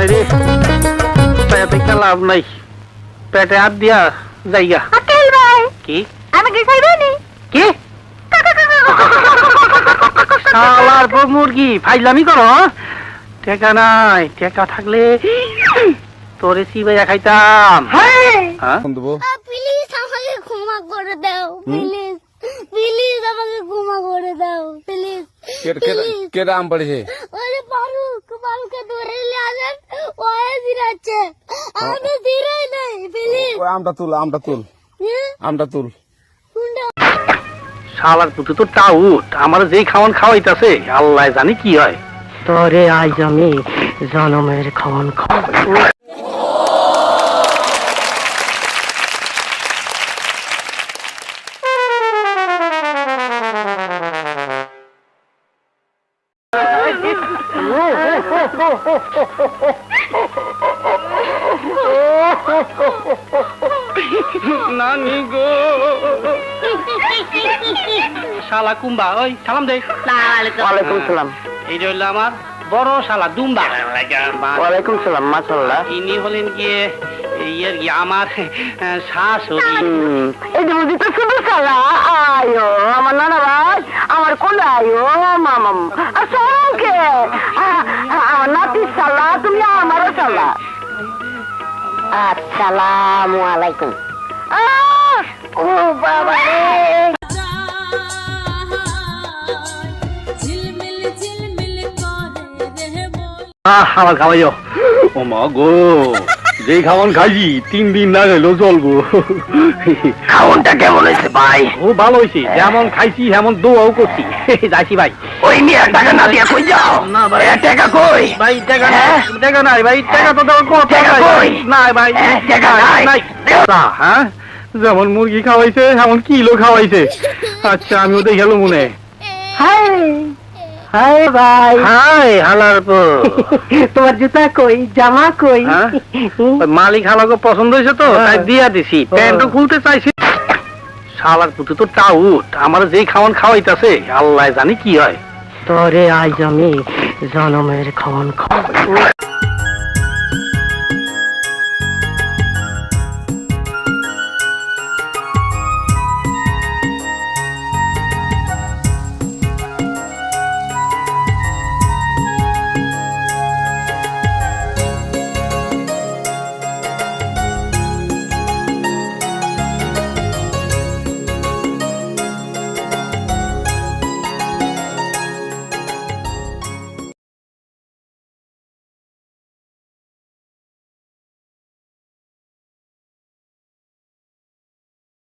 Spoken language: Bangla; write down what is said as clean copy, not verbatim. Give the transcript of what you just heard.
রে পেটে লাভ নাই পেটে হাত দিয়া যাইগা আকেল ভাই কি আমাকে খাইবেনি কি শালার পর মুরগি ফাইলামি করো টেকা নাই টেকা থাকলে তোরে সিবাইয়া খাইতাম হ্যাঁ দেবো প্লিজ আমাকে ক্ষমা করে দাও প্লিজ প্লিজ আমাকে ক্ষমা করে দাও প্লিজ কেডা আম পড়েছে ওরে বারুকে ধরে নিয়ে আসেন ওয়ে দিরাচ্ছে আমি দিরাই নাই প্লিজ ওই আমটা তুল আমটা তুল শালার পুতু তো টাউট আমার যেই খাওয়ান খাওয়াইতাছে আল্লাহ জানি কি হয় তোরে আজ আমি জনমের খাওয়ান খাওয়াবো নানি গো শালা কুম্বা ওই সালাম দে ওয়ালাইকুম সালাম। এই হইল আমার বড় শালা দুম্বা ওয়ালাইকুম সালাম মাশাআল্লাহ। ইনি হলেন গিয়ে ইয়ের গিয়ে আমার শাশুড়ি এই যে বুঝি তো শুধু সালা আয়ো আমার নানা ভাই আমার কোলে আয়ো মামাম আসসালামকে আমার নাতি সালা তুমি আমারও সালা। আসসালামু আলাইকুম। ও বাবা রে আমার খাওয়াইও ও মা গো যে খাওয়ান খাইছি 3 দিন না গেলেও চলবো খাওনটা কেমন হয়েছে ভাই? ও ভালো হয়েছে যেমন খাইছি যেমন দোয়াও করছি যাইছি ভাই ওই নিয়ে টাকা না দিয়া কই যাও? না ভাই টাকা কই? ভাই টাকা নাই টাকা নাই ভাই টাকা তো দেওয়ার কথা টাকা কই? নাই ভাই টাকা নাই। হ্যাঁ যেমন মুরগি খাওয়াইছে এমন কিলো খাওয়াইছে আচ্ছা আমিও দেখে গেল মনে হাই হাই ভাই হাই হালার পর তোমার জুতা কই জামা কই? হ্যাঁ? ওই মালিক হালাকে পছন্দ হয়েছে তো তাই দিয়া দিছি প্যান্টও খুলতে চাইছি শালার পুতু তো টাউট আমার যেই খাওয়ান খাওয়াইতাছে আল্লাহ জানি কি হয় তোরে আজ আমি জনমের খাওয়ান খাওয়াবো।